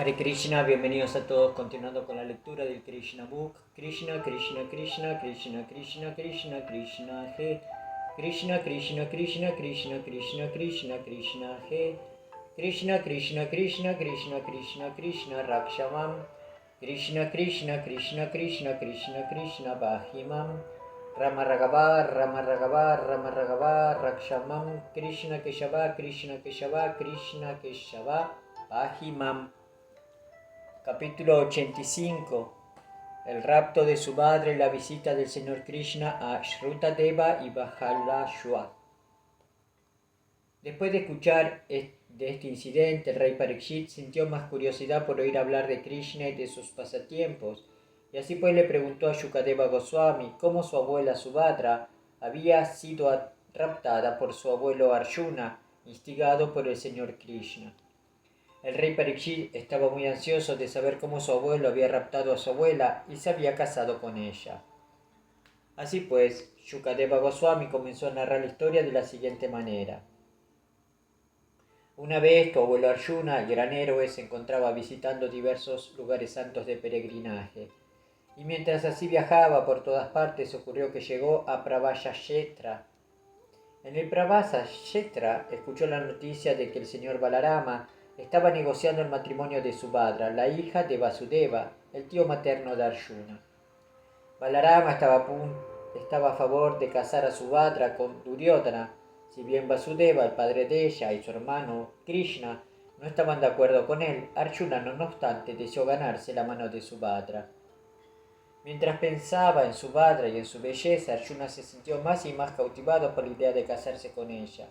Hare Krishna, bienvenidos a todos, continuando con la lectura del Krishna Book. Krishna, Krishna, Krishna, Krishna, Krishna, Krishna, Krishna, He. Krishna, Krishna, Krishna, Krishna, Krishna, Krishna, Krishna, He. Krishna, Krishna, Krishna, Krishna, Krishna, Krishna, Rakshamam. Krishna, Krishna, Krishna, Krishna, Krishna, Krishna, Bahimam. Rama Ragava, Rama Ragava, Rama Ragava, Rakshamam. Krishna Keshava, Krishna Keshava, Krishna Keshava, Bahimam. Capítulo 85. El rapto de Subhadra y la visita del Señor Krishna a Shrutadeva y Bahalashua. Después de escuchar de este incidente, el rey Parikshit sintió más curiosidad por oír hablar de Krishna y de sus pasatiempos, y así pues le preguntó a Shukadeva Goswami cómo su abuela Subhadra había sido raptada por su abuelo Arjuna, instigado por el Señor Krishna. El rey Parikshit estaba muy ansioso de saber cómo su abuelo había raptado a su abuela y se había casado con ella. Así pues, Shukadeva Goswami comenzó a narrar la historia de la siguiente manera. Una vez tu abuelo Arjuna, el gran héroe, se encontraba visitando diversos lugares santos de peregrinaje. Y mientras así viajaba por todas partes, ocurrió que llegó a Pravayakshetra. En el Pravayakshetra escuchó la noticia de que el señor Balarama estaba negociando el matrimonio de Subhadra, la hija de Vasudeva, el tío materno de Arjuna. Balarama estaba a favor de casar a Subhadra con Duryodhana, si bien Vasudeva, el padre de ella, y su hermano Krishna no estaban de acuerdo con él. Arjuna, no obstante, deseó ganarse la mano de Subhadra. Mientras pensaba en Subhadra y en su belleza, Arjuna se sintió más y más cautivado por la idea de casarse con ella.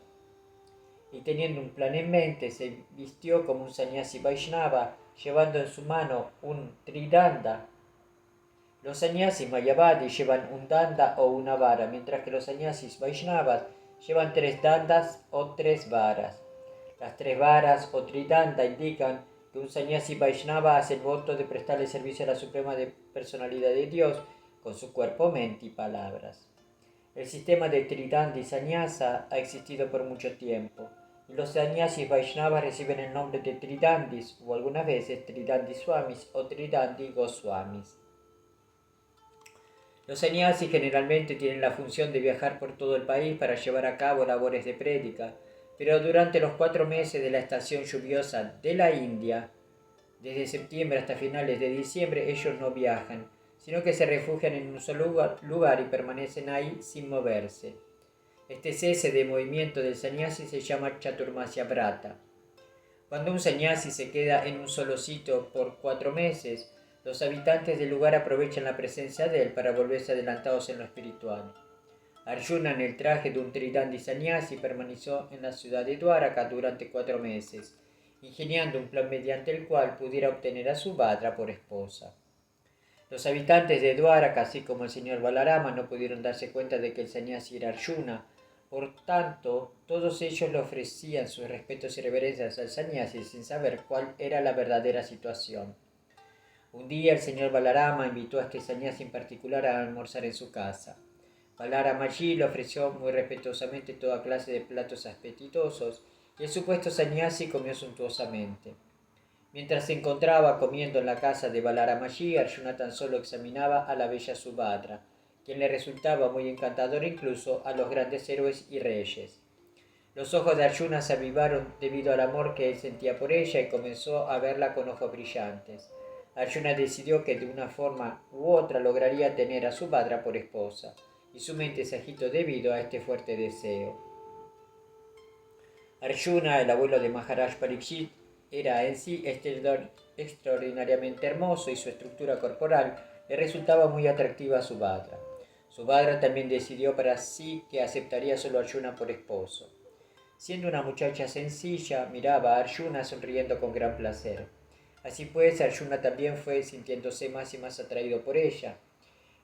Y teniendo un plan en mente, se vistió como un sannyasi Vaishnava, llevando en su mano un tridanda. Los sannyasis mayavadis llevan un danda o una vara, mientras que los sannyasis Vaishnavas llevan 3 dandas o 3 varas. Las 3 varas o tridanda indican que un sannyasi Vaishnava hace el voto de prestarle servicio a la suprema personalidad de Dios con su cuerpo, mente y palabras. El sistema de Tridanda y Sannyasa ha existido por mucho tiempo, y los sannyasis Vaishnavas reciben el nombre de Tridandis o algunas veces Tridandi Swamis o Tridandi Goswamis. Los sannyasis generalmente tienen la función de viajar por todo el país para llevar a cabo labores de prédica, pero durante los 4 meses de la estación lluviosa de la India, desde septiembre hasta finales de diciembre, ellos no viajan, sino que se refugian en un solo lugar y permanecen ahí sin moverse. Este cese de movimiento del sannyasi se llama Chaturmasya Vrata. Cuando un sannyasi se queda en un solo sitio por 4 meses, los habitantes del lugar aprovechan la presencia de él para volverse adelantados en lo espiritual. Arjuna, en el traje de un Tridandi sannyasi, permaneció en la ciudad de Dwaraka durante 4 meses, ingeniando un plan mediante el cual pudiera obtener a Subhadra por esposa. Los habitantes de Dwaraka, así como el señor Balarama, no pudieron darse cuenta de que el sannyasi era Arjuna. Por tanto, todos ellos le ofrecían sus respetos y reverencias al sannyasi sin saber cuál era la verdadera situación. Un día el señor Balarama invitó a este sannyasi en particular a almorzar en su casa. Balaramaji le ofreció muy respetuosamente toda clase de platos apetitosos y el supuesto sannyasi comió suntuosamente. Mientras se encontraba comiendo en la casa de Balaramaji, Arjuna tan solo examinaba a la bella Subhadra, quien le resultaba muy encantadora incluso a los grandes héroes y reyes. Los ojos de Arjuna se avivaron debido al amor que él sentía por ella y comenzó a verla con ojos brillantes. Arjuna decidió que de una forma u otra lograría tener a Subhadra por esposa, y su mente se agitó debido a este fuerte deseo. Arjuna, el abuelo de Maharaj Parikshit, era en sí extraordinariamente hermoso y su estructura corporal le resultaba muy atractiva a Subhadra. Subhadra también decidió para sí que aceptaría solo a Arjuna por esposo. Siendo una muchacha sencilla, miraba a Arjuna sonriendo con gran placer. Así pues, Arjuna también fue sintiéndose más y más atraído por ella.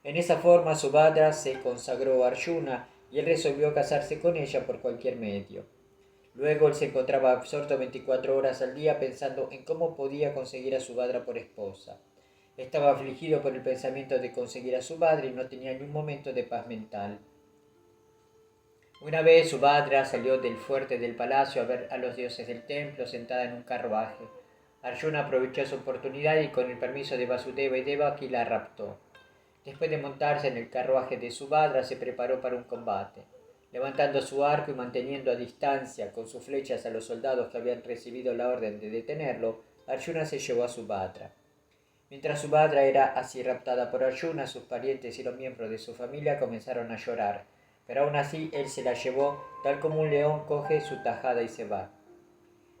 En esa forma, Subhadra se consagró a Arjuna y él resolvió casarse con ella por cualquier medio. Luego él se encontraba absorto 24 horas al día pensando en cómo podía conseguir a Subhadra por esposa. Estaba afligido por el pensamiento de conseguir a Subhadra y no tenía ni un momento de paz mental. Una vez Subhadra salió del fuerte del palacio a ver a los dioses del templo sentada en un carruaje. Arjuna aprovechó su oportunidad y con el permiso de Vasudeva y Devaki la raptó. Después de montarse en el carruaje de Subhadra, se preparó para un combate. Levantando su arco y manteniendo a distancia con sus flechas a los soldados que habían recibido la orden de detenerlo, Arjuna se llevó a Subhadra. Mientras Subhadra era así raptada por Arjuna, sus parientes y los miembros de su familia comenzaron a llorar, pero aún así él se la llevó, tal como un león coge su tajada y se va.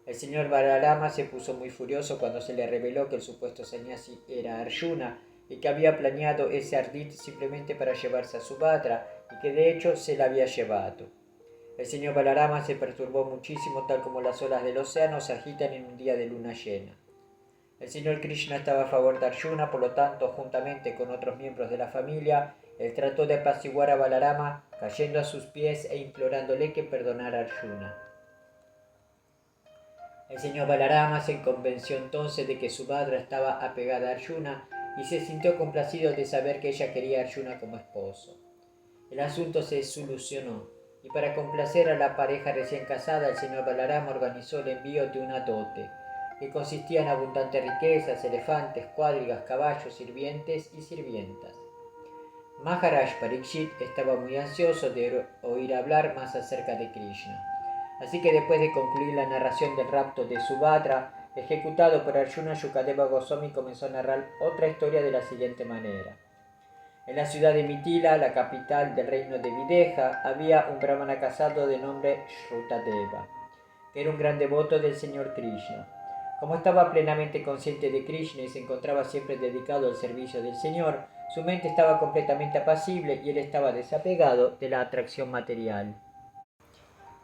El señor Balarama se puso muy furioso cuando se le reveló que el supuesto sannyasi era Arjuna y que había planeado ese ardid simplemente para llevarse a Subhadra y que de hecho se la había llevado. El señor Balarama se perturbó muchísimo, tal como las olas del océano se agitan en un día de luna llena. El señor Krishna estaba a favor de Arjuna, por lo tanto, juntamente con otros miembros de la familia, él trató de apaciguar a Balarama, cayendo a sus pies e implorándole que perdonara a Arjuna. El señor Balarama se convenció entonces de que Subhadra estaba apegada a Arjuna y se sintió complacido de saber que ella quería a Arjuna como esposo. El asunto se solucionó, y para complacer a la pareja recién casada, el señor Balarama organizó el envío de una dote, que consistía en abundantes riquezas, elefantes, cuadrigas, caballos, sirvientes y sirvientas. Maharaj Parikshit estaba muy ansioso de oír hablar más acerca de Krishna. Así que después de concluir la narración del rapto de Subhadra, ejecutado por Arjuna, Shukadeva Goswami comenzó a narrar otra historia de la siguiente manera. En la ciudad de Mithila, la capital del reino de Videha, había un brahmana casado de nombre Shrutadeva, que era un gran devoto del señor Krishna. Como estaba plenamente consciente de Krishna y se encontraba siempre dedicado al servicio del Señor, su mente estaba completamente apacible y él estaba desapegado de la atracción material.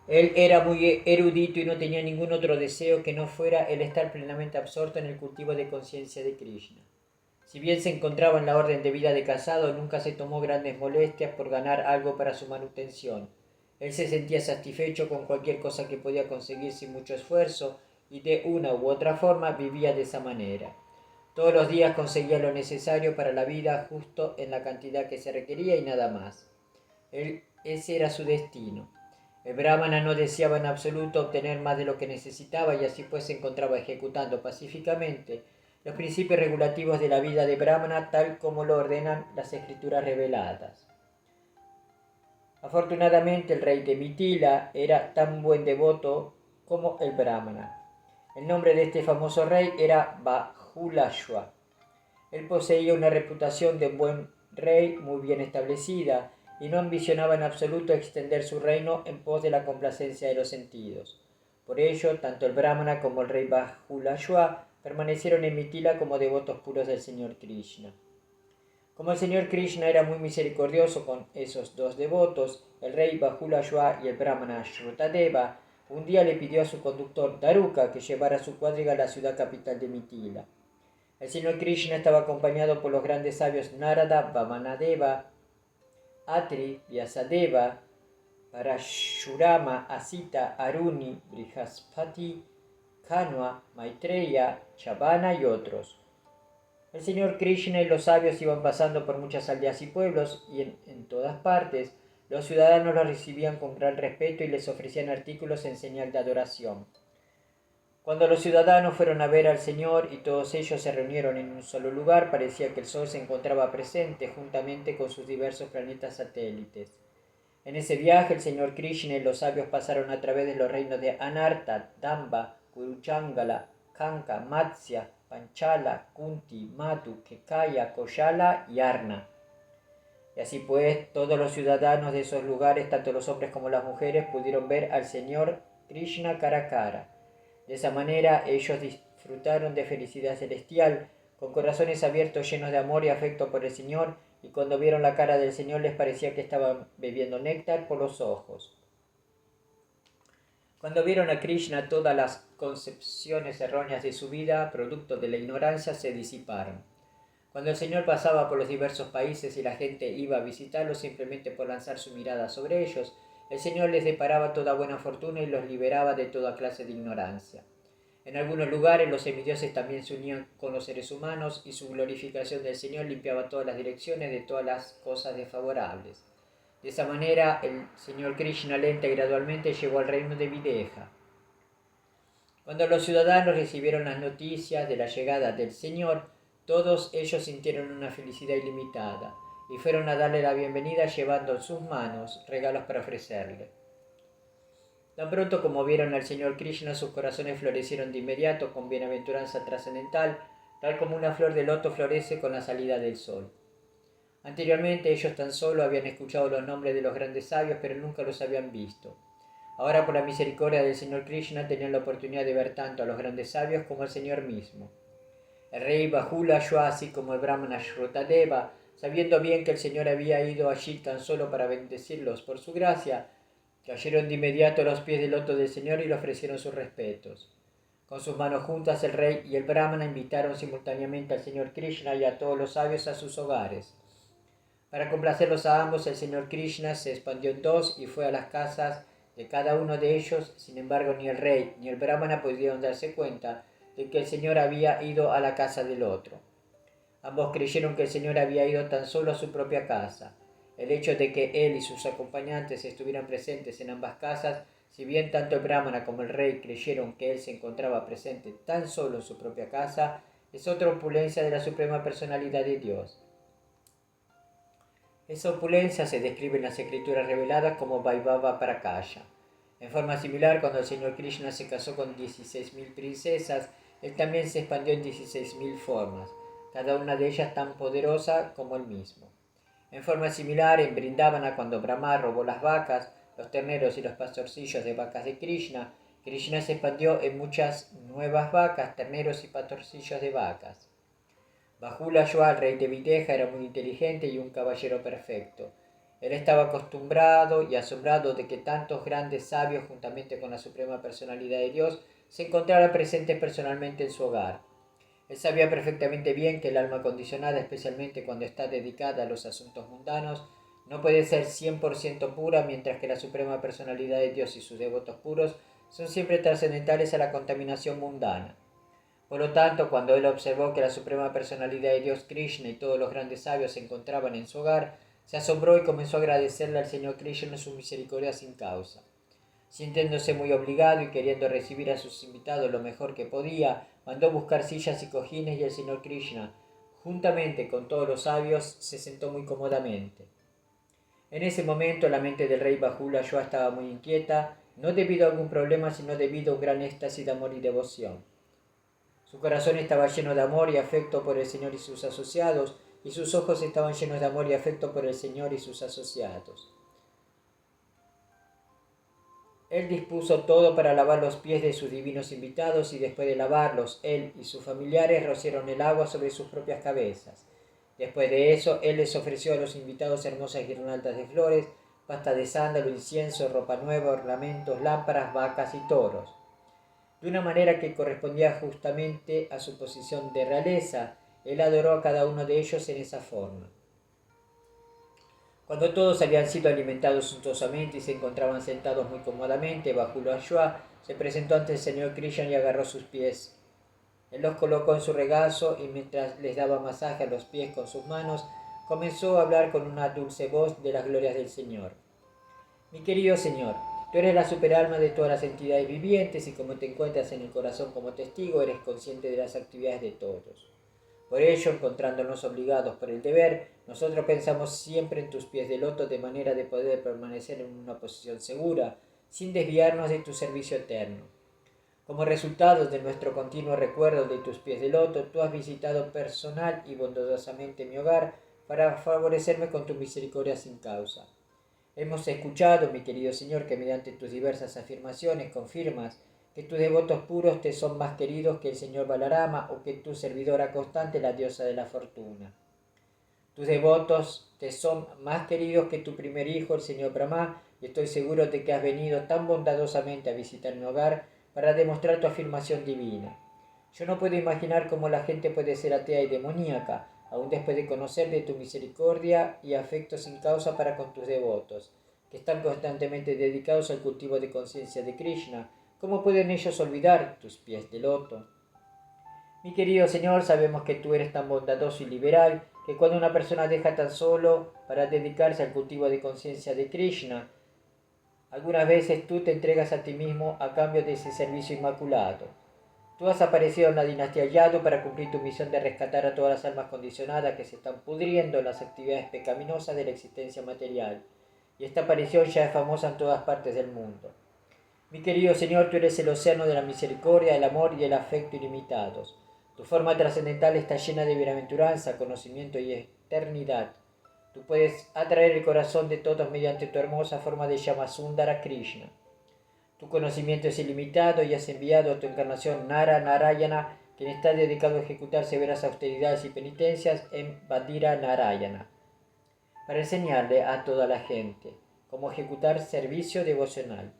Él era muy erudito y no tenía ningún otro deseo que no fuera el estar plenamente absorto en el cultivo de conciencia de Krishna. Si bien se encontraba en la orden de vida de casado, nunca se tomó grandes molestias por ganar algo para su manutención. Él se sentía satisfecho con cualquier cosa que podía conseguir sin mucho esfuerzo y de una u otra forma vivía de esa manera. Todos los días conseguía lo necesario para la vida justo en la cantidad que se requería y nada más. Ese era su destino. El brahmana no deseaba en absoluto obtener más de lo que necesitaba y así pues se encontraba ejecutando pacíficamente los principios regulativos de la vida de brahmana tal como lo ordenan las escrituras reveladas. Afortunadamente el rey de Mithila era tan buen devoto como el brahmana. El nombre de este famoso rey era Bahulashva. Él poseía una reputación de buen rey muy bien establecida y no ambicionaba en absoluto extender su reino en pos de la complacencia de los sentidos. Por ello, tanto el brahmana como el rey Bahulashva permanecieron en Mithila como devotos puros del señor Krishna. Como el señor Krishna era muy misericordioso con esos dos devotos, el rey Bahulashva y el brahmana Shrutadeva un día le pidió a su conductor Daruka que llevara su cuadriga a la ciudad capital de Mithila. El señor Krishna estaba acompañado por los grandes sabios Narada, Vamanadeva, Atri, Vyasadeva, Parashurama, Asita, Aruni, Brihaspati, Kanwa, Maitreya, Chavana y otros. El señor Krishna y los sabios iban pasando por muchas aldeas y pueblos y en todas partes los ciudadanos los recibían con gran respeto y les ofrecían artículos en señal de adoración. Cuando los ciudadanos fueron a ver al Señor y todos ellos se reunieron en un solo lugar, parecía que el Sol se encontraba presente juntamente con sus diversos planetas satélites. En ese viaje el Señor Krishna y los sabios pasaron a través de los reinos de Anarta, Damba, Kuruchangala, Kanka, Matsya, Panchala, Kunti, Matu, Kekaya, Koyala y Arna. Y así pues, todos los ciudadanos de esos lugares, tanto los hombres como las mujeres, pudieron ver al Señor Krishna cara a cara. De esa manera ellos disfrutaron de felicidad celestial, con corazones abiertos llenos de amor y afecto por el Señor, y cuando vieron la cara del Señor les parecía que estaban bebiendo néctar por los ojos. Cuando vieron a Krishna, todas las concepciones erróneas de su vida, producto de la ignorancia, se disiparon. Cuando el Señor pasaba por los diversos países y la gente iba a visitarlo simplemente por lanzar su mirada sobre ellos, el Señor les deparaba toda buena fortuna y los liberaba de toda clase de ignorancia. En algunos lugares los semidioses también se unían con los seres humanos y su glorificación del Señor limpiaba todas las direcciones de todas las cosas desfavorables. De esa manera el Señor Krishna lenta y gradualmente llegó al reino de Videha. Cuando los ciudadanos recibieron las noticias de la llegada del Señor, todos ellos sintieron una felicidad ilimitada y fueron a darle la bienvenida llevando en sus manos regalos para ofrecerle. Tan pronto como vieron al Señor Krishna, sus corazones florecieron de inmediato con bienaventuranza trascendental, tal como una flor de loto florece con la salida del sol. Anteriormente ellos tan solo habían escuchado los nombres de los grandes sabios, pero nunca los habían visto. Ahora, por la misericordia del Señor Krishna, tenían la oportunidad de ver tanto a los grandes sabios como al Señor mismo. El rey Bahula Shua, así como el brahmana Shrutadeva, sabiendo bien que el Señor había ido allí tan solo para bendecirlos por su gracia, cayeron de inmediato a los pies del loto del Señor y le ofrecieron sus respetos. Con sus manos juntas, el rey y el brahmana invitaron simultáneamente al Señor Krishna y a todos los sabios a sus hogares. Para complacerlos a ambos, el Señor Krishna se expandió en dos y fue a las casas de cada uno de ellos. Sin embargo, ni el rey ni el brahmana pudieron darse cuenta de que el Señor había ido a la casa del otro. Ambos creyeron que el Señor había ido tan solo a su propia casa. El hecho de que él y sus acompañantes estuvieran presentes en ambas casas, si bien tanto el brahmana como el rey creyeron que él se encontraba presente tan solo en su propia casa, es otra opulencia de la suprema personalidad de Dios. Esa opulencia se describe en las escrituras reveladas como Vaibhava Prakasha. En forma similar, cuando el Señor Krishna se casó con 16.000 princesas, él también se expandió en 16.000 formas, cada una de ellas tan poderosa como él mismo. En forma similar, en Vrindavana, cuando Brahma robó las vacas, los terneros y los pastorcillos de vacas de Krishna, Krishna se expandió en muchas nuevas vacas, terneros y pastorcillos de vacas. Bahula Shua, el rey de Videha, era muy inteligente y un caballero perfecto. Él estaba acostumbrado y asombrado de que tantos grandes sabios, juntamente con la suprema personalidad de Dios, se encontraran presentes personalmente en su hogar. Él sabía perfectamente bien que el alma condicionada, especialmente cuando está dedicada a los asuntos mundanos, no puede ser 100% pura, mientras que la suprema personalidad de Dios y sus devotos puros son siempre trascendentales a la contaminación mundana. Por lo tanto, cuando él observó que la suprema personalidad de Dios Krishna y todos los grandes sabios se encontraban en su hogar, se asombró y comenzó a agradecerle al Señor Krishna su misericordia sin causa. Sintiéndose muy obligado y queriendo recibir a sus invitados lo mejor que podía, mandó buscar sillas y cojines y el Señor Krishna, juntamente con todos los sabios, se sentó muy cómodamente. En ese momento la mente del rey Bahula Shua estaba muy inquieta, no debido a algún problema, sino debido a un gran éxtasis de amor y devoción. Su corazón estaba lleno de amor y afecto por el Señor y sus asociados, y sus ojos estaban llenos de amor y afecto por el Señor y sus asociados. Él dispuso todo para lavar los pies de sus divinos invitados y después de lavarlos, él y sus familiares rociaron el agua sobre sus propias cabezas. Después de eso, él les ofreció a los invitados hermosas guirnaldas de flores, pasta de sándalo, incienso, ropa nueva, ornamentos, lámparas, vacas y toros. De una manera que correspondía justamente a su posición de realeza, él adoró a cada uno de ellos en esa forma. Cuando todos habían sido alimentados suntuosamente y se encontraban sentados muy cómodamente, Bahula Shua se presentó ante el Señor Krishna y agarró sus pies. Él los colocó en su regazo y mientras les daba masaje a los pies con sus manos, comenzó a hablar con una dulce voz de las glorias del Señor. Mi querido Señor, tú eres la superalma de todas las entidades vivientes y como te encuentras en el corazón como testigo, eres consciente de las actividades de todos. Por ello, encontrándonos obligados por el deber, nosotros pensamos siempre en tus pies de loto de manera de poder permanecer en una posición segura, sin desviarnos de tu servicio eterno. Como resultado de nuestro continuo recuerdo de tus pies de loto, tú has visitado personal y bondadosamente mi hogar para favorecerme con tu misericordia sin causa. Hemos escuchado, mi querido Señor, que mediante tus diversas afirmaciones confirmas que tus devotos puros te son más queridos que el Señor Balarama o que tu servidora constante, la diosa de la fortuna. Tus devotos te son más queridos que tu primer hijo, el Señor Brahma, y estoy seguro de que has venido tan bondadosamente a visitar mi hogar para demostrar tu afirmación divina. Yo no puedo imaginar cómo la gente puede ser atea y demoníaca, aun después de conocer de tu misericordia y afecto sin causa para con tus devotos, que están constantemente dedicados al cultivo de conciencia de Krishna. ¿Cómo pueden ellos olvidar tus pies de loto? Mi querido Señor, sabemos que tú eres tan bondadoso y liberal que cuando una persona deja tan solo para dedicarse al cultivo de conciencia de Krishna, Algunas veces tú te entregas a ti mismo a cambio de ese servicio inmaculado. Tú has aparecido en la dinastía Yadu para cumplir tu misión de rescatar a todas las almas condicionadas que se están pudriendo en las actividades pecaminosas de la existencia material, y esta aparición ya es famosa en todas partes del mundo. Mi querido Señor, tú eres el océano de la misericordia, el amor y el afecto ilimitados. Tu forma trascendental está llena de bienaventuranza, conocimiento y eternidad. Tú puedes atraer el corazón de todos mediante tu hermosa forma de llama Sundara Krishna. Tu conocimiento es ilimitado y has enviado a tu encarnación Nara Narayana, quien está dedicado a ejecutar severas austeridades y penitencias en Bandira Narayana, para enseñarle a toda la gente cómo ejecutar servicio devocional.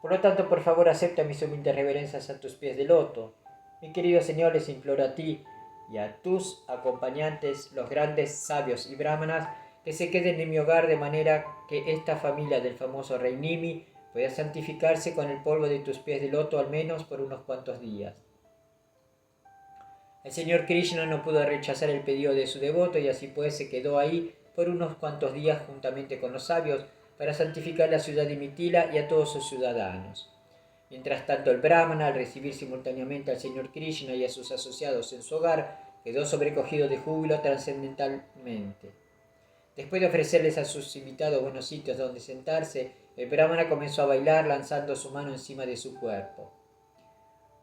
Por lo tanto, por favor, acepta mis humildes reverencias a tus pies de loto. Mi querido Señor, les imploro a ti y a tus acompañantes, los grandes sabios y brahmanas, que se queden en mi hogar de manera que esta familia del famoso rey Nimi pueda santificarse con el polvo de tus pies de loto al menos por unos cuantos días. El señor Krishna no pudo rechazar el pedido de su devoto y así pues se quedó ahí por unos cuantos días juntamente con los sabios para santificar la ciudad de Mitila y a todos sus ciudadanos. Mientras tanto, el Brahmana, al recibir simultáneamente al señor Krishna y a sus asociados en su hogar, quedó sobrecogido de júbilo trascendentalmente. Después de ofrecerles a sus invitados buenos sitios donde sentarse, el Brahmana comenzó a bailar lanzando su mano encima de su cuerpo.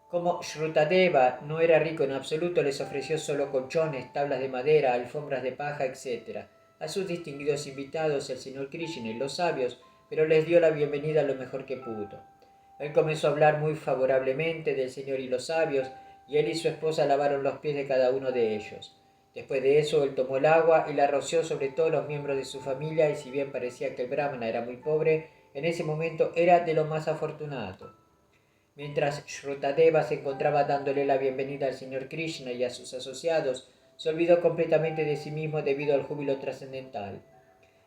Como Shrutadeva no era rico en absoluto, les ofreció solo colchones, tablas de madera, alfombras de paja, etc. a sus distinguidos invitados, el señor Krishna y los sabios, pero les dio la bienvenida lo mejor que pudo. Él comenzó a hablar muy favorablemente del señor y los sabios, y él y su esposa lavaron los pies de cada uno de ellos. Después de eso, él tomó el agua y la roció sobre todos los miembros de su familia, y si bien parecía que el Brahmana era muy pobre, en ese momento era de lo más afortunado. Mientras Shrutadeva se encontraba dándole la bienvenida al señor Krishna y a sus asociados, se olvidó completamente de sí mismo debido al júbilo trascendental.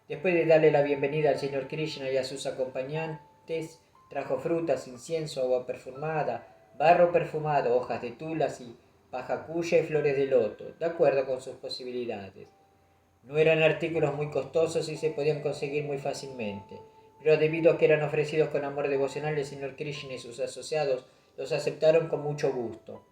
Después de darle la bienvenida al señor Krishna y a sus acompañantes, trajo frutas, incienso, agua perfumada, barro perfumado, hojas de tulasi, paja kuya y flores de loto, de acuerdo con sus posibilidades. No eran artículos muy costosos y se podían conseguir muy fácilmente, pero debido a que eran ofrecidos con amor devocional, el señor Krishna y sus asociados los aceptaron con mucho gusto.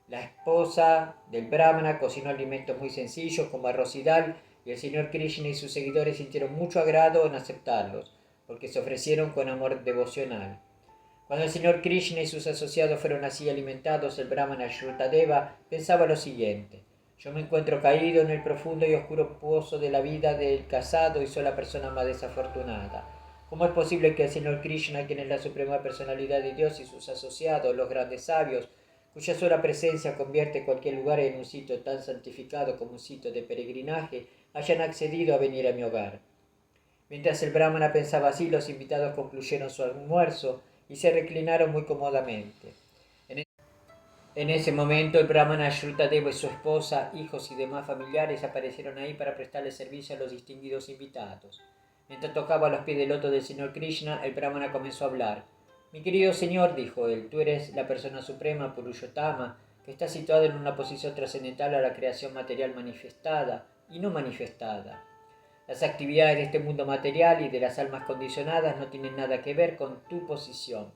La esposa del Brahmana cocinó alimentos muy sencillos como arroz y dal, y el señor Krishna y sus seguidores sintieron mucho agrado en aceptarlos, porque se ofrecieron con amor devocional. Cuando el señor Krishna y sus asociados fueron así alimentados, el Brahmana Shrutadeva pensaba lo siguiente: yo me encuentro caído en el profundo y oscuro pozo de la vida del casado y soy la persona más desafortunada. ¿Cómo es posible que el señor Krishna, quien es la suprema personalidad de Dios, y sus asociados, los grandes sabios, cuya sola presencia convierte cualquier lugar en un sitio tan santificado como un sitio de peregrinaje, hayan accedido a venir a mi hogar? Mientras el Brahmana pensaba así, los invitados concluyeron su almuerzo y se reclinaron muy cómodamente. En ese momento, el Brahmana Shrutadeva y su esposa, hijos y demás familiares aparecieron ahí para prestarle servicio a los distinguidos invitados. Mientras tocaba los pies del loto del señor Krishna, el Brahmana comenzó a hablar. Mi querido señor, dijo él, tú eres la persona suprema, Purushottama, que está situado en una posición trascendental a la creación material manifestada y no manifestada. Las actividades de este mundo material y de las almas condicionadas no tienen nada que ver con tu posición.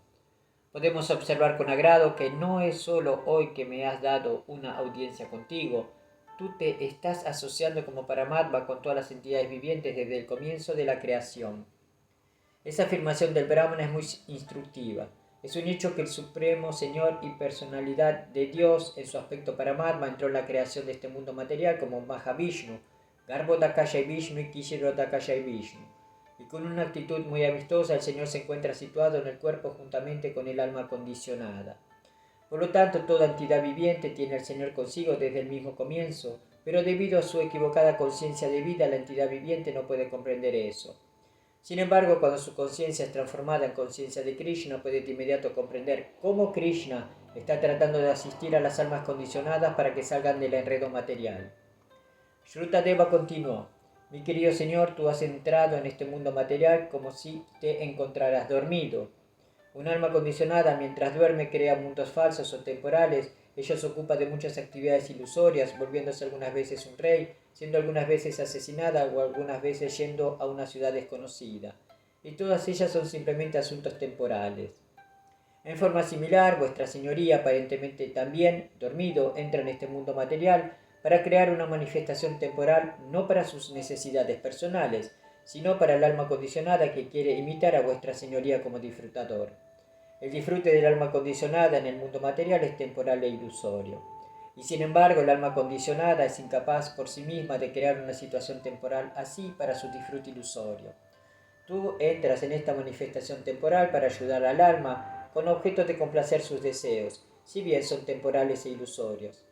Podemos observar con agrado que no es solo hoy que me has dado una audiencia contigo. Tú te estás asociando como Paramatma con todas las entidades vivientes desde el comienzo de la creación. Esa afirmación del Brahmana es muy instructiva. Es un hecho que el Supremo Señor y Personalidad de Dios, en su aspecto Paramatma, entró en la creación de este mundo material como Mahavishnu, Garbhodakaya Vishnu y Kishirodakaya Vishnu. Y con una actitud muy amistosa, el Señor se encuentra situado en el cuerpo juntamente con el alma condicionada. Por lo tanto, toda entidad viviente tiene al Señor consigo desde el mismo comienzo, pero debido a su equivocada conciencia de vida, la entidad viviente no puede comprender eso. Sin embargo, cuando su conciencia es transformada en conciencia de Krishna, puede de inmediato comprender cómo Krishna está tratando de asistir a las almas condicionadas para que salgan del enredo material. Shrutadeva continuó: mi querido señor, tú has entrado en este mundo material como si te encontraras dormido. Un alma condicionada, mientras duerme, crea mundos falsos o temporales. Ella se ocupa de muchas actividades ilusorias, volviéndose algunas veces un rey, siendo algunas veces asesinada o algunas veces yendo a una ciudad desconocida. y todas ellas son simplemente asuntos temporales. En forma similar, vuestra señoría, aparentemente también dormido, entra en este mundo material para crear una manifestación temporal no para sus necesidades personales, sino para el alma condicionada que quiere imitar a vuestra señoría como disfrutador. El disfrute del alma condicionada en el mundo material es temporal e ilusorio. Y sin embargo, el alma condicionada es incapaz por sí misma de crear una situación temporal así para su disfrute ilusorio. Tú entras en esta manifestación temporal para ayudar al alma con objeto de complacer sus deseos, si bien son temporales e ilusorios.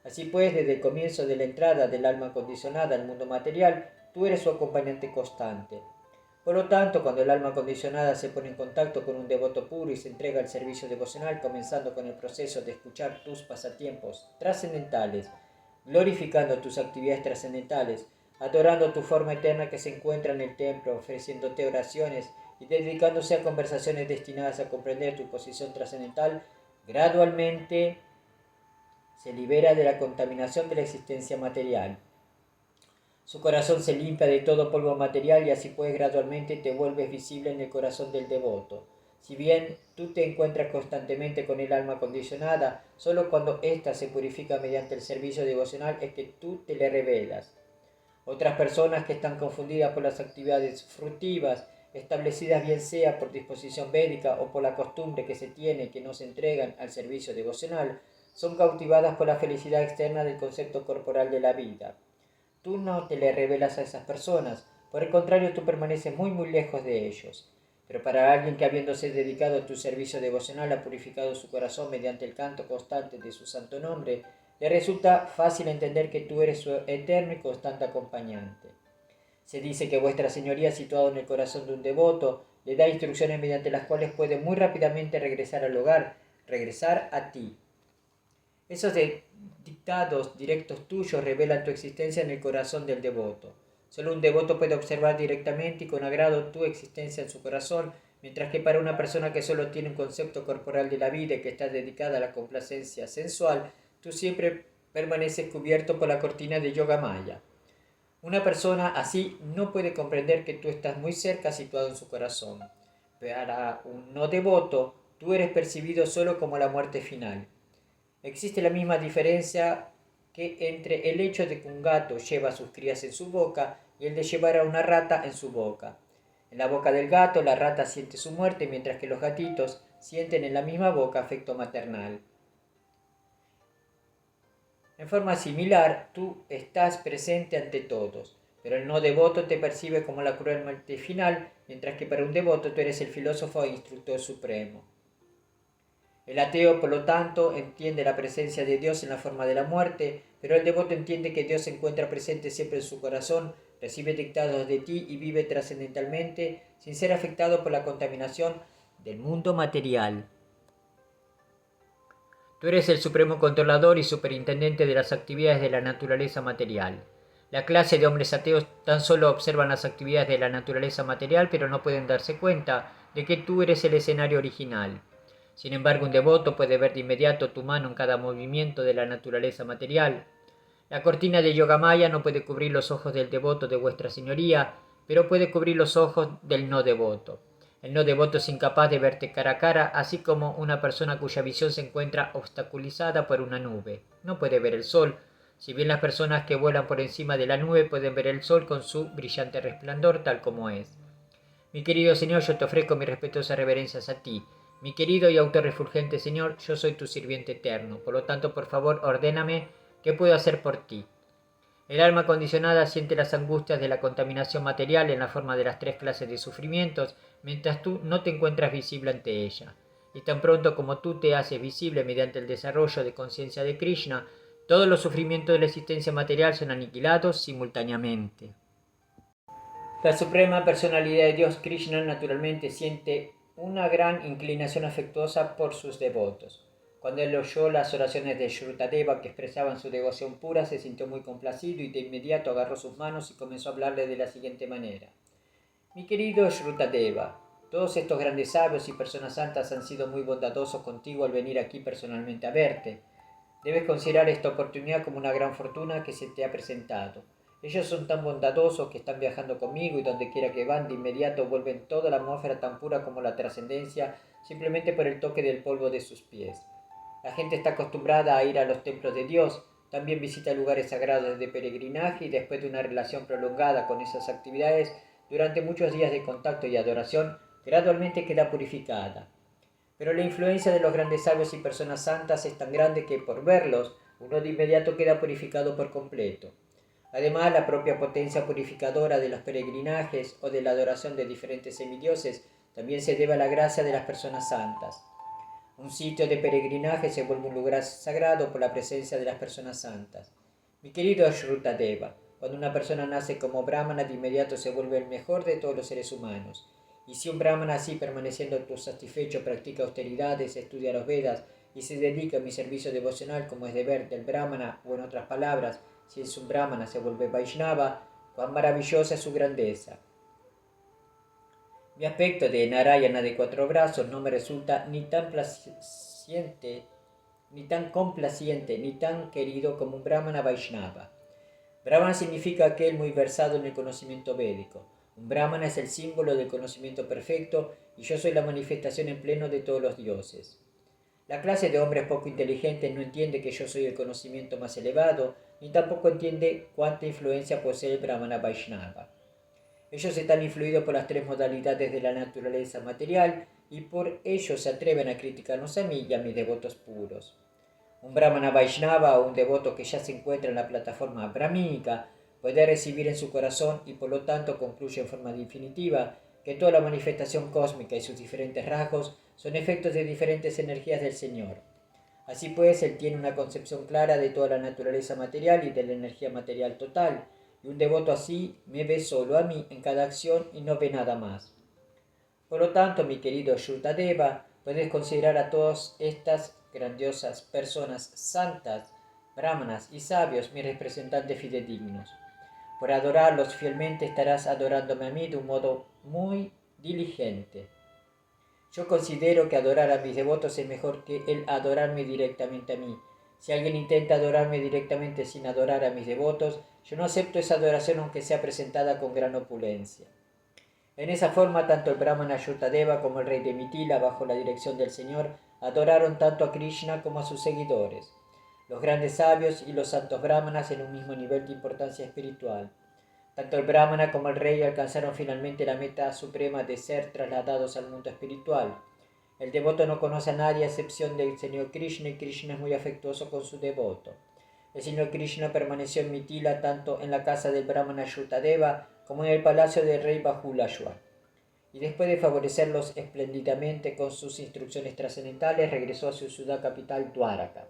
Así pues, desde el comienzo de la entrada del alma condicionada al mundo material, tú eres su acompañante constante. Por lo tanto, cuando el alma condicionada se pone en contacto con un devoto puro y se entrega al servicio devocional, comenzando con el proceso de escuchar tus pasatiempos trascendentales, glorificando tus actividades trascendentales, adorando tu forma eterna que se encuentra en el templo, ofreciéndote oraciones y dedicándose a conversaciones destinadas a comprender tu posición trascendental, gradualmente se libera de la contaminación de la existencia material. Su corazón se limpia de todo polvo material y así pues gradualmente te vuelves visible en el corazón del devoto. Si bien tú te encuentras constantemente con el alma condicionada, solo cuando ésta se purifica mediante el servicio devocional es que tú te le revelas. Otras personas que están confundidas por las actividades fructivas, establecidas bien sea por disposición védica o por la costumbre que se tiene que no se entregan al servicio devocional, son cautivadas por la felicidad externa del concepto corporal de la vida. Tú no te le revelas a esas personas, por el contrario tú permaneces muy lejos de ellos. Pero para alguien que habiéndose dedicado a tu servicio devocional ha purificado su corazón mediante el canto constante de su santo nombre, le resulta fácil entender que tú eres su eterno y constante acompañante. Se dice que vuestra señoría, situado en el corazón de un devoto, le da instrucciones mediante las cuales puede muy rápidamente regresar al hogar, regresar a ti. Esos dictados directos tuyos revelan tu existencia en el corazón del devoto. Solo un devoto puede observar directamente y con agrado tu existencia en su corazón, mientras que para una persona que solo tiene un concepto corporal de la vida y que está dedicada a la complacencia sensual, tú siempre permaneces cubierto por la cortina de Yoga Maya. Una persona así no puede comprender que tú estás muy cerca situado en su corazón. Para un no devoto, tú eres percibido solo como la muerte final. Existe la misma diferencia que entre el hecho de que un gato lleva a sus crías en su boca y el de llevar a una rata en su boca. En la boca del gato la rata siente su muerte, mientras que los gatitos sienten en la misma boca afecto maternal. En forma similar, tú estás presente ante todos, pero el no devoto te percibe como la cruel muerte final, mientras que para un devoto tú eres el filósofo e instructor supremo. El ateo, por lo tanto, entiende la presencia de Dios en la forma de la muerte, pero el devoto entiende que Dios se encuentra presente siempre en su corazón, recibe dictados de ti y vive trascendentalmente sin ser afectado por la contaminación del mundo material. Tú eres el supremo controlador y superintendente de las actividades de la naturaleza material. La clase de hombres ateos tan solo observan las actividades de la naturaleza material, pero no pueden darse cuenta de que tú eres el escenario original. Sin embargo, un devoto puede ver de inmediato tu mano en cada movimiento de la naturaleza material. La cortina de Yogamaya no puede cubrir los ojos del devoto de vuestra señoría, pero puede cubrir los ojos del no devoto. El no devoto es incapaz de verte cara a cara, así como una persona cuya visión se encuentra obstaculizada por una nube. No puede ver el sol. Si bien las personas que vuelan por encima de la nube pueden ver el sol con su brillante resplandor tal como es. Mi querido Señor, yo te ofrezco mis respetuosas reverencias a ti. Mi querido y autorrefulgente Señor, yo soy tu sirviente eterno. Por lo tanto, por favor, ordéname qué puedo hacer por ti. El alma condicionada siente las angustias de la contaminación material en la forma de las tres clases de sufrimientos, mientras tú no te encuentras visible ante ella. Y tan pronto como tú te haces visible mediante el desarrollo de conciencia de Krishna, todos los sufrimientos de la existencia material son aniquilados simultáneamente. La Suprema Personalidad de Dios Krishna naturalmente siente una gran inclinación afectuosa por sus devotos. Cuando él oyó las oraciones de Shrutadeva que expresaban su devoción pura, se sintió muy complacido y de inmediato agarró sus manos y comenzó a hablarle de la siguiente manera. Mi querido Shrutadeva, todos estos grandes sabios y personas santas han sido muy bondadosos contigo al venir aquí personalmente a verte. Debes considerar esta oportunidad como una gran fortuna que se te ha presentado. Ellos son tan bondadosos que están viajando conmigo y donde quiera que van, de inmediato vuelven toda la atmósfera tan pura como la trascendencia, simplemente por el toque del polvo de sus pies. La gente está acostumbrada a ir a los templos de Dios, también visita lugares sagrados de peregrinaje y después de una relación prolongada con esas actividades, durante muchos días de contacto y adoración, gradualmente queda purificada. Pero la influencia de los grandes sabios y personas santas es tan grande que por verlos, uno de inmediato queda purificado por completo. Además, la propia potencia purificadora de los peregrinajes o de la adoración de diferentes semidioses también se debe a la gracia de las personas santas. Un sitio de peregrinaje se vuelve un lugar sagrado por la presencia de las personas santas. Mi querido Shrutadeva, cuando una persona nace como brahmana, de inmediato se vuelve el mejor de todos los seres humanos. Y si un brahmana así, permaneciendo satisfecho, practica austeridades, estudia los Vedas y se dedica a mi servicio devocional como es deber del brahmana, o en otras palabras, si es un brahmana se vuelve Vaishnava, cuán maravillosa es su grandeza. Mi aspecto de Narayana de 4 brazos no me resulta ni tan complaciente, ni tan querido como un brahmana Vaishnava. Brahmana significa aquel muy versado en el conocimiento védico. Un brahmana es el símbolo del conocimiento perfecto y yo soy la manifestación en pleno de todos los dioses. La clase de hombres poco inteligentes no entiende que yo soy el conocimiento más elevado, ni tampoco entiende cuánta influencia posee el Brahmana Vaishnava. Ellos están influidos por las 3 modalidades de la naturaleza material y por ello se atreven a criticarnos a mí y a mis devotos puros. Un Brahmana Vaishnava o un devoto que ya se encuentra en la plataforma brahmínica puede recibir en su corazón y por lo tanto concluye en forma definitiva que toda la manifestación cósmica y sus diferentes rasgos son efectos de diferentes energías del Señor. Así pues, él tiene una concepción clara de toda la naturaleza material y de la energía material total, y un devoto así me ve solo a mí en cada acción y no ve nada más. Por lo tanto, mi querido Shrutadeva, puedes considerar a todas estas grandiosas personas santas, brahmanas y sabios mis representantes fidedignos. Por adorarlos fielmente estarás adorándome a mí de un modo muy diligente. Yo considero que adorar a mis devotos es mejor que el adorarme directamente a mí. Si alguien intenta adorarme directamente sin adorar a mis devotos, yo no acepto esa adoración aunque sea presentada con gran opulencia. En esa forma, tanto el Brahmana Shrutadeva como el rey de Mitila, bajo la dirección del Señor, adoraron tanto a Krishna como a sus seguidores. Los grandes sabios y los santos brahmanas en un mismo nivel de importancia espiritual. Tanto el brahmana como el rey alcanzaron finalmente la meta suprema de ser trasladados al mundo espiritual. El devoto no conoce a nadie a excepción del Señor Krishna y Krishna es muy afectuoso con su devoto. El Señor Krishna permaneció en Mitila tanto en la casa del brahmana Shrutadeva como en el palacio del rey Bahulashwar. Y después de favorecerlos espléndidamente con sus instrucciones trascendentales, regresó a su ciudad capital Dwaraka.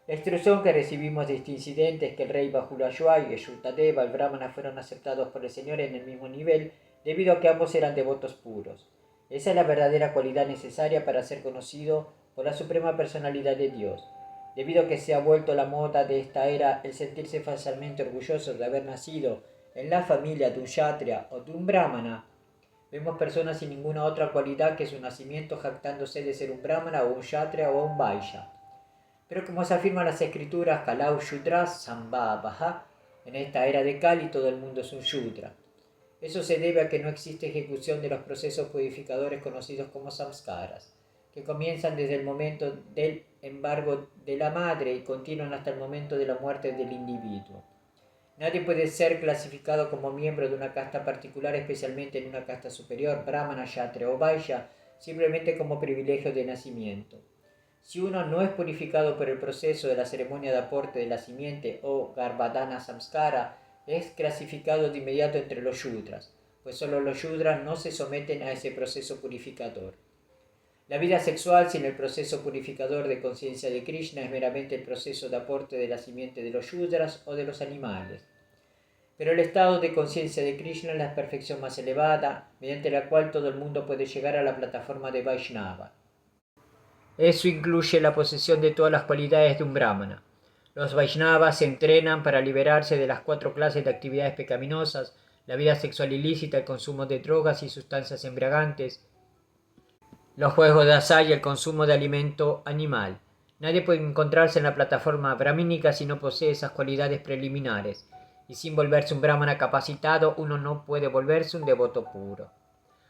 La instrucción que recibimos de este incidente es que el rey Bahulashwar y Shrutadeva, el brahmana, fueron aceptados por el Señor en el mismo nivel, debido a que ambos eran devotos puros. Esa es la verdadera cualidad necesaria para ser conocido por la suprema personalidad de Dios. Debido a que se ha vuelto la moda de esta era el sentirse falsamente orgulloso de haber nacido en la familia de un kshatriya o de un brahmana, vemos personas sin ninguna otra cualidad que su nacimiento, jactándose de ser un brahmana o un kshatriya o un vaishya. Pero como se afirma en las escrituras, Kalau Shudras Sambhavaha, en esta era de Kali todo el mundo es un Shudra. Eso se debe a que no existe ejecución de los procesos purificadores conocidos como samskaras, que comienzan desde el momento del embargo de la madre y continúan hasta el momento de la muerte del individuo. Nadie puede ser clasificado como miembro de una casta particular, especialmente en una casta superior, brahmana, kshatriya o vaishya, simplemente como privilegio de nacimiento. Si uno no es purificado por el proceso de la ceremonia de aporte de la simiente o Garbhadana Samskara, es clasificado de inmediato entre los Shudras, pues solo los Shudras no se someten a ese proceso purificador. La vida sexual sin el proceso purificador de conciencia de Krishna es meramente el proceso de aporte de la simiente de los Shudras o de los animales. Pero el estado de conciencia de Krishna es la perfección más elevada, mediante la cual todo el mundo puede llegar a la plataforma de Vaishnava. Eso incluye la posesión de todas las cualidades de un brahmana. Los Vaishnavas se entrenan para liberarse de las 4 clases de actividades pecaminosas, la vida sexual ilícita, el consumo de drogas y sustancias embriagantes, los juegos de azar y el consumo de alimento animal. Nadie puede encontrarse en la plataforma brahmínica si no posee esas cualidades preliminares. y sin volverse un brahmana capacitado uno no puede volverse un devoto puro.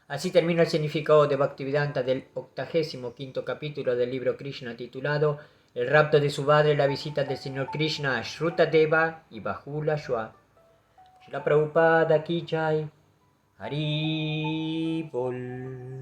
Así termina el significado de Bhaktivedanta del 85º capítulo del libro Krishna titulado El rapto de Subhadra y la visita del Señor Krishna a Shrutadeva y Bahula Shwa. Srila Prabhupada Ki Jai. Hari Bol.